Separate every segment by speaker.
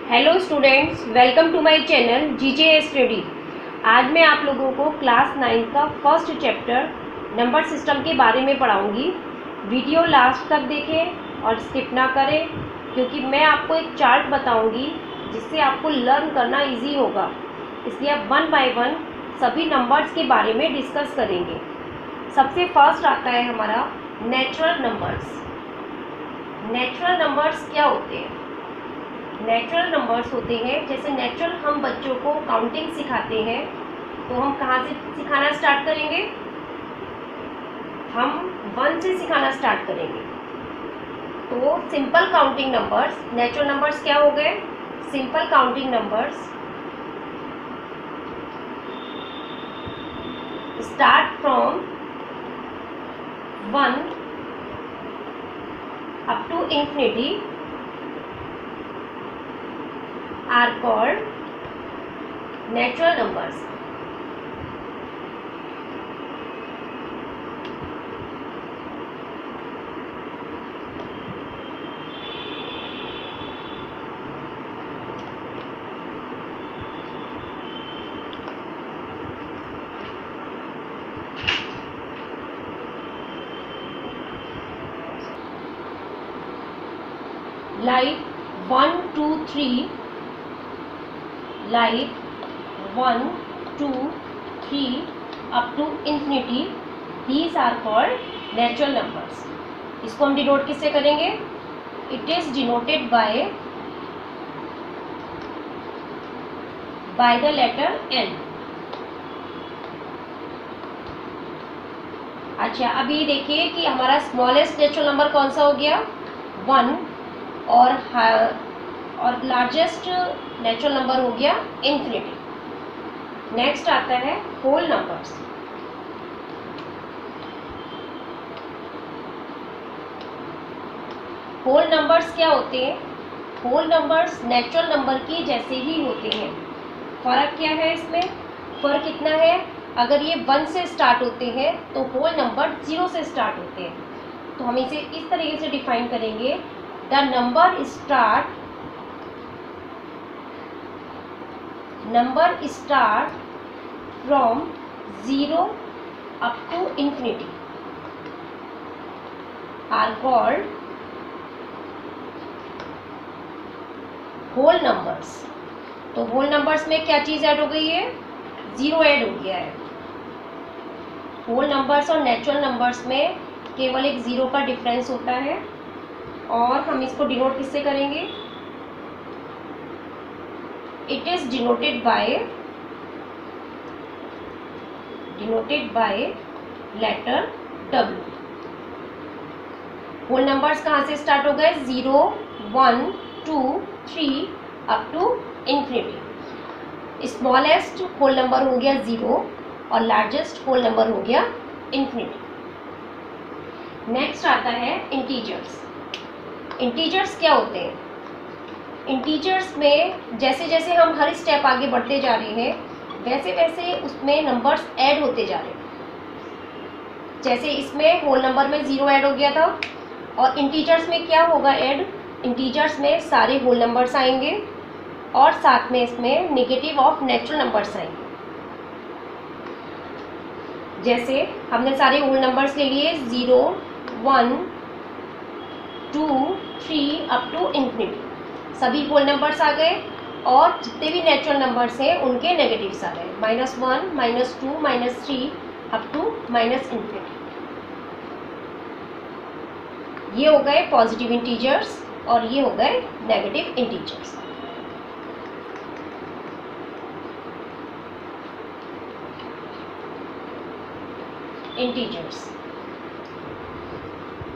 Speaker 1: Hello students, welcome to my channel GJ study. आज मैं आप लोगों को क्लास 9 का फर्स्ट चैप्टर नंबर सिस्टम के बारे में पढ़ाऊंगी। वीडियो लास्ट तक देखें और स्किप ना करें, क्योंकि मैं आपको एक चार्ट बताऊंगी जिससे आपको लर्न करना इजी होगा। इसलिए अब वन बाय वन सभी नंबर्स के बारे में डिस्कस करेंगे। सबसे फर्स्ट आता है हमारा नेचुरल नंबर्स। नेचुरल नंबर्स क्या होते हैं? नेचुरल नंबर्स होते हैं, जैसे नेचुरल हम बच्चों को काउंटिंग सिखाते हैं, तो हम कहाँ से सिखाना स्टार्ट करेंगे? हम 1 से सिखाना स्टार्ट करेंगे। तो simple counting numbers, natural numbers क्या हो गए? Simple counting numbers start from 1 up to infinity are called natural numbers. Like 1, 2, 3. Like 1, 2, 3 up to infinity, these are called natural numbers. इसको हम डिनोट किससे करेंगे? It is denoted by the letter N. अच्छा, अभी देखिए कि हमारा स्मॉलेस्ट नेचुरल नंबर कौन सा हो गया? 1, और लार्जेस्ट नेचुरल नंबर हो गया इंफिनिटी। नेक्स्ट आता है होल नंबर्स। होल नंबर्स क्या होते हैं? होल नंबर्स नेचुरल नंबर की जैसे ही होते हैं। फर्क क्या है इसमें? फर्क इतना है, अगर ये 1 से स्टार्ट होते हैं तो होल नंबर 0 से स्टार्ट होते हैं। तो हम इसे इस तरीके से डिफाइन करेंगे, the number start from 0 up to infinity are called whole numbers. तो होल नंबर्स में क्या चीज ऐड हो गई है? 0 ऐड हो गया है। होल नंबर्स और नेचुरल नंबर्स में केवल एक 0 का डिफरेंस होता है, और हम इसको डिनोट किससे करेंगे? It is denoted by letter W. Whole numbers कहाँ से स्टार्ट हो गए? 0, 1, 2, 3 up to infinity. Smallest whole number हो गया 0 और लार्जेस्ट होल नंबर हो गया इंफिनिटी। नेक्स्ट आता है इंटीजर्स। इंटीजर्स क्या होते हैं? इंटीजर्स में जैसे जैसे हम हर स्टेप आगे बढ़ते जा रहे हैं, वैसे वैसे उसमें नंबर्स ऐड होते जा रहे हैं। जैसे इसमें होल नंबर में 0 ऐड हो गया था, और इंटीजर्स में क्या होगा ऐड? इंटीजर्स में सारे होल नंबर्स आएंगे और साथ में इसमें नेगेटिव ऑफ नेचुरल नंबर्स आएंगे। जैसे हमने सारे होल नंबर्स ले लिए 0, 1, 2, 3 अप टू इंफिनिटी, सभी होल नंबर्स आ गए, और जितने भी नेचुरल नंबर्स हैं उनके नेगेटिव्स आ गए, -1, -2, -3 अप टू -इंफिनिटी। ये हो गए पॉजिटिव इंटीजर्स और ये हो गए नेगेटिव इंटीजर्स। इंटीजर्स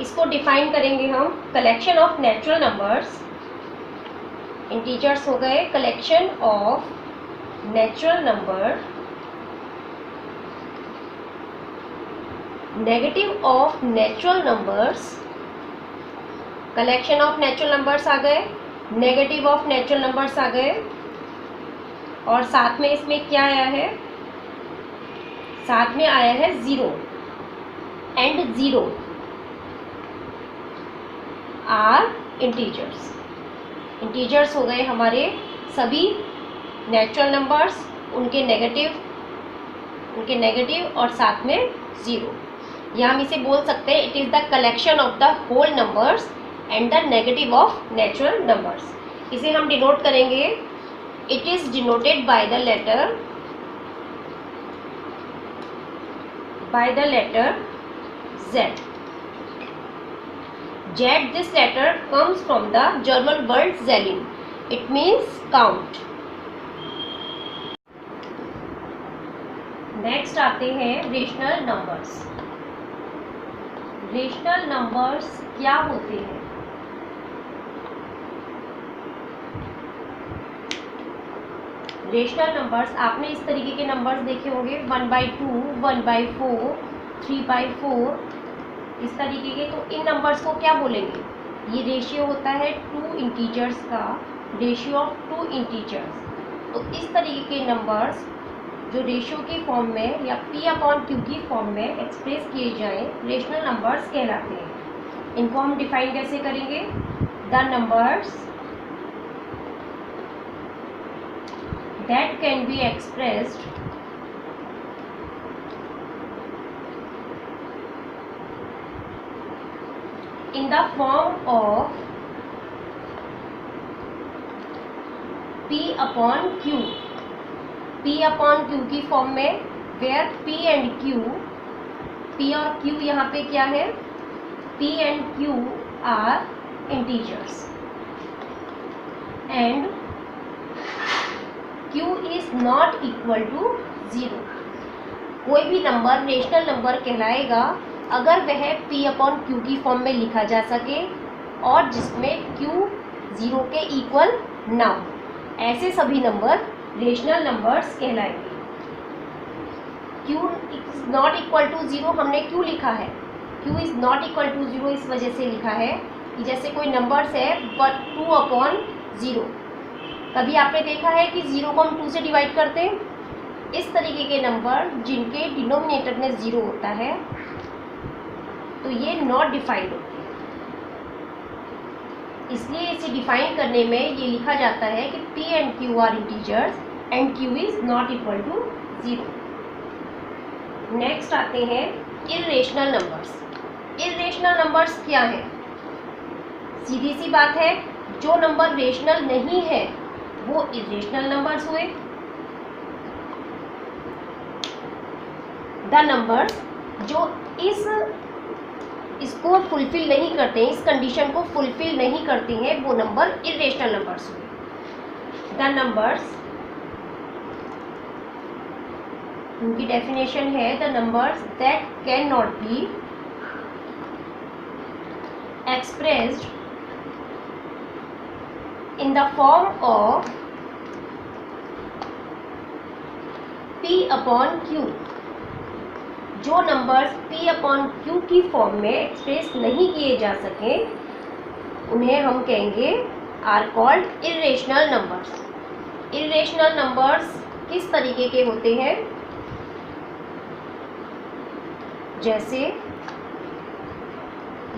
Speaker 1: इसको डिफाइन करेंगे हम, collection of natural numbers. Integers हो गए collection of natural number, negative of natural numbers, collection of natural numbers आ गए, नेगेटिव ऑफ नेचुरल नंबर्स आ गए, और साथ में इसमें क्या आया है? साथ में आया है 0 एंड 0 आर इंटीजर्स। इंटीजर्स हो गए हमारे सभी नेचुरल नंबर्स, उनके नेगेटिव और साथ में ज़ीरो। या हम इसे बोल सकते हैं it is the collection of the whole numbers and the negative of natural numbers. इसे हम डिनोट करेंगे, it is denoted by the letter Z. This letter comes from the German word zählen. It means count. Next आते हैं rational numbers. Rational numbers क्या होते हैं? Rational numbers आपने इस तरीके के नंबर्स देखे होंगे 1/2, 1/4, 3/4 इस तरीके के। तो इन नंबर्स को क्या बोलेंगे? ये रेशियो होता है टू इंटीजर्स का, रेशियो ऑफ टू इंटीजर्स। तो इस तरीके के नंबर्स जो रेशियो की फॉर्म में या P/Q की फॉर्म में एक्सप्रेस किए जाएं, रेशनल नंबर्स कहलाते हैं। इनको हम डिफाइन कैसे करेंगे? The numbers that can be expressed in the form of P/Q। P/Q की फॉर्म में where P and Q, P और Q यहाँ पे क्या है? P and Q are integers and Q is not equal to 0। कोई भी नंबर रेशनल नंबर कहलाएगा अगर वह P/Q की फॉर्म में लिखा जा सके और जिसमें Q 0 के इक्वल ना हो। ऐसे सभी नंबर रेशनल नंबर्स कहलाएंगे। Q is not equal to 0 हमने क्यों लिखा है? Q is not equal to 0 इस वजह से लिखा है कि जैसे कोई नंबर्स है बट 2/0। कभी आपने देखा है कि 0 को हम 2 से डिवाइड करते हैं? इस तरीके के नंबर जिनके डिनोमिनेटर में 0 होता है तो ये नॉट डिफाइंड होते हैं। इसलिए इसे डिफाइन करने में ये लिखा जाता है कि P and Q are integers and Q is not equal to 0। Next आते हैं इर्रेशनल नंबर्स। इर्रेशनल नंबर्स क्या है? सीधी सी बात है, जो नंबर रेशनल नहीं है वो इर्रेशनल नंबर्स हुए। द नंबर्स जो इसको फुलफिल नहीं करते हैं, इस कंडीशन को फुलफिल नहीं करते हैं, वो नंबर इर्रेशनल नंबर्स हुए। द नंबर्स, उनकी डेफिनेशन है the numbers that can not be expressed in the form of P/Q। जो नंबर्स P/Q की फॉर्म में एक्सप्रेस नहीं किए जा सके उन्हें हम कहेंगे are called irrational numbers. Irrational numbers किस तरीके के होते हैं? जैसे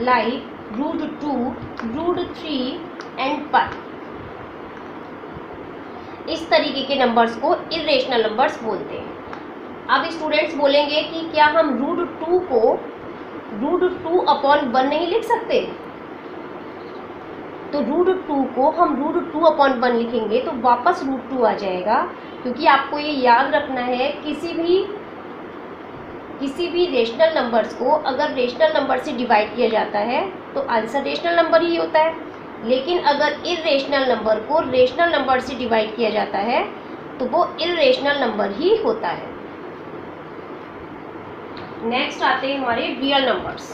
Speaker 1: लाइक √2, √3 एंड पाई। इस तरीके के नंबर्स को इर्रेशनल नंबर्स बोलते हैं। अब स्टूडेंट्स बोलेंगे कि क्या हम √2 को √2/1 नहीं लिख सकते? तो √2 को हम √2/1 लिखेंगे तो वापस √2 आ जाएगा, क्योंकि आपको ये याद रखना है किसी भी रेशनल नंबर्स को अगर रेशनल नंबर से डिवाइड किया जाता है तो आंसर रेशनल नंबर ही होता है, लेकिन अगर इर्रेशनल नंबर को रेशनल नंबर से डिवाइड किया जाता है तो वो इर्रेशनल नंबर ही होता है। नेक्स्ट आते हैं हमारे रियल नंबर्स।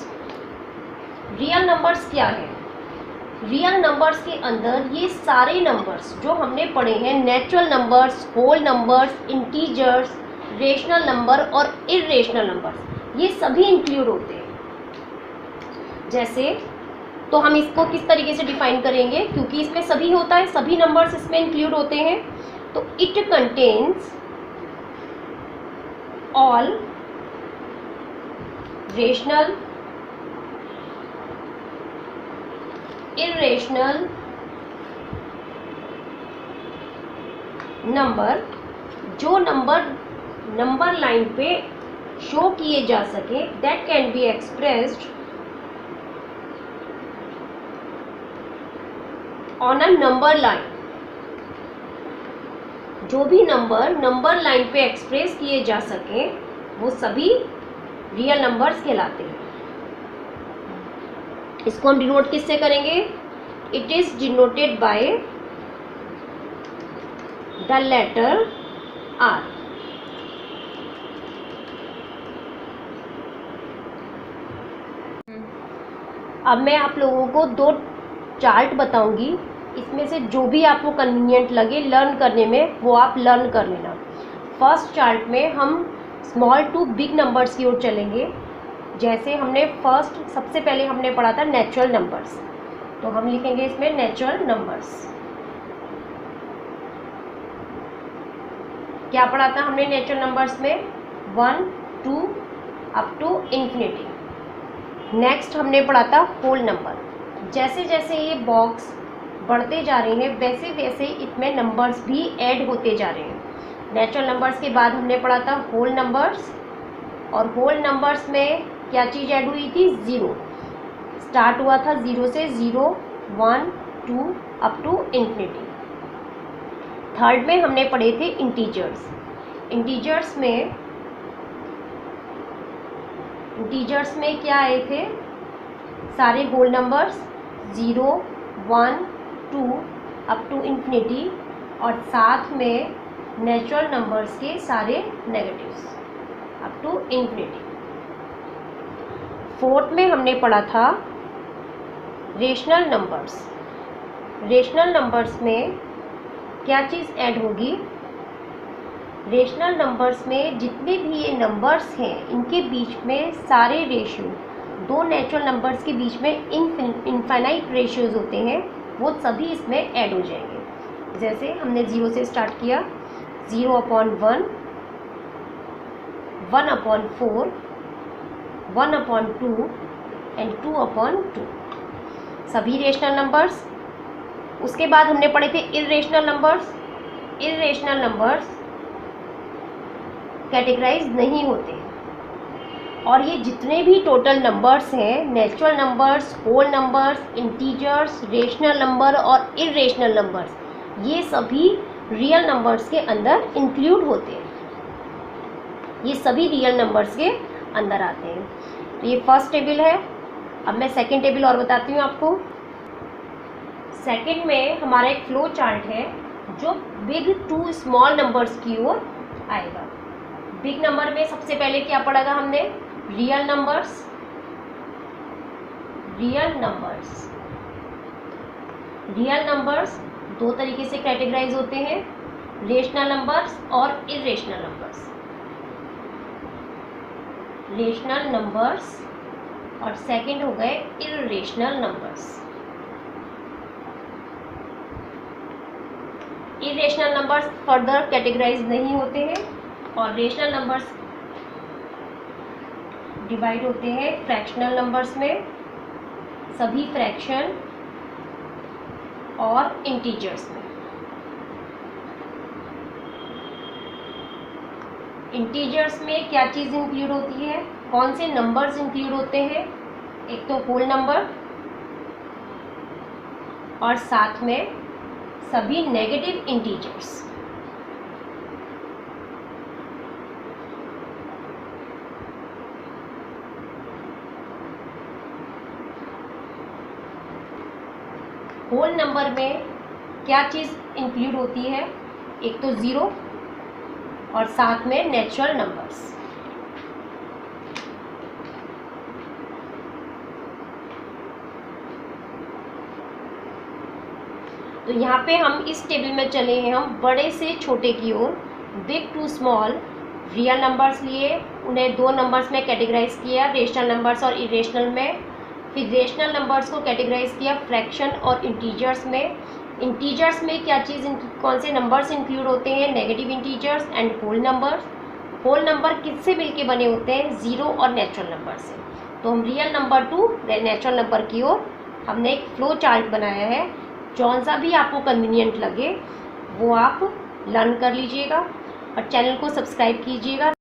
Speaker 1: रियल नंबर्स क्या है? रियल नंबर्स के अंदर ये सारे नंबर्स जो हमने पढ़े हैं, natural numbers, whole numbers, integers, rational number और इर्रेशनल नंबर्स, ये सभी इंक्लूड होते हैं। जैसे तो हम इसको किस तरीके से डिफाइन करेंगे? क्योंकि इसमें सभी होता है, सभी नंबर्स इसमें इंक्लूड होते हैं, तो it contains all rational, irrational number जो नंबर लाइन पे शो किए जा सके, that can be expressed on a number line. जो भी नंबर लाइन पे एक्सप्रेस किए जा सके वो सभी रियल नंबर्स कहलाते हैं। इसको हम डिनोट किससे करेंगे? It is denoted by the letter R. अब मैं आप लोगों को दो चार्ट बताऊंगी, इसमें से जो भी आपको कन्वीनियंट लगे लर्न करने में वो आप लर्न कर लेना। फर्स्ट चार्ट में हम स्मॉल टू बिग नंबर्स की ओर चलेंगे। जैसे हमने सबसे पहले हमने पढ़ा था नेचुरल नंबर्स, तो हम लिखेंगे इसमें नेचुरल नंबर्स। क्या पढ़ा था हमने नेचुरल नंबर्स में? 1, 2 अप टू इन्फिनिटी। नेक्स्ट हमने पढ़ा था होल नंबर। जैसे जैसे ये बॉक्स बढ़ते जा रहे हैं वैसे वैसे इसमें नंबर्स भी ऐड होते जा रहे हैं। नेचुरल नंबर्स के बाद हमने पढ़ा था होल नंबर्स, और होल नंबर्स में क्या चीज़ ऐड हुई थी? ज़ीरो। स्टार्ट हुआ था ज़ीरो से, 0, 1, 2 अप टू इन्फिनिटी। थर्ड में हमने पढ़े थे इंटीजर्स। इंटीजर्स में क्या आए थे? सारे whole numbers 0, 1, 2 up to infinity, और साथ में नेचुरल नंबर्स के सारे negatives up to infinity. Fourth में हमने पढ़ा था रेशनल नंबर्स। रेशनल नंबर्स में क्या चीज़ ऐड होगी? रेशनल नंबर्स में जितने भी ये नंबर्स हैं इनके बीच में सारे रेशियो, दो नेचुरल नंबर्स के बीच में इनफाइनाइट रेशियोज होते हैं, वो सभी इसमें ऐड हो जाएंगे। जैसे हमने 0 से स्टार्ट किया, 0/1, 1/4, 1/2 एंड 2/2, सभी रेशनल नंबर्स। उसके बाद हमने पढ़े थे irrational numbers. Irrational numbers categorize नहीं होते, और ये जितने भी टोटल नंबर्स हैं, natural numbers, whole numbers, integers, rational number और इर्रेशनल नंबर्स, ये सभी रियल नंबर्स के अंदर इंक्लूड होते हैं। ये सभी रियल नंबर्स के अंदर आते हैं। तो ये फर्स्ट टेबल है। अब मैं सेकंड टेबल और बताती हूँ आपको। सेकंड में हमारा एक फ्लो चार्ट है जो बिग टू स्मॉल नंबर्स की ओर आएगा। बिग नंबर में सबसे पहले क्या पढ़ा था हमने? Real numbers. रियल नंबर्स दो तरीके से कैटेगराइज होते हैं, रेशनल नंबर्स और इर्रेशनल नंबर्स। रेशनल नंबर्स और सेकंड हो गए irrational numbers. Irrational numbers further categorize नहीं होते हैं, और रेशनल नंबर्स डिवाइड होते हैं फ्रैक्शनल नंबर्स में, सभी फ्रैक्शन और इंटीजर्स में। इंटीजर्स में क्या चीज़ इंक्लूड होती है? कौन से नंबर्स इंक्लूड होते हैं? एक तो होल नंबर और साथ में सभी नेगेटिव इंटीजर्स। होल नंबर में क्या चीज़ इंक्लूड होती है? एक तो ज़ीरो और साथ में नेचुरल नंबर्स। तो यहाँ पे हम इस टेबल में चले हैं, हम बड़े से छोटे की ओर, big to small real numbers लिए, उन्हें दो नंबर्स में कैटेगराइज किया, रेशनल नंबर्स और इरेशनल में। फिर रेशनल नंबर्स को कैटेगराइज किया फ्रैक्शन और इंटीजर्स में। इंटीजर्स में क्या चीज़, कौन से नंबर्स इंक्लूड होते हैं? Negative integers and whole numbers. Whole number किससे मिलके बने होते हैं? ज़ीरो और नेचुरल नंबर से। तो हम real number two natural number की ओर हमने एक फ्लो चार्ट बनाया है। जौन सा भी आपको कन्वीनियंट लगे वो आप लर्न कर लीजिएगा और चैनल को सब्सक्राइब कीजिएगा।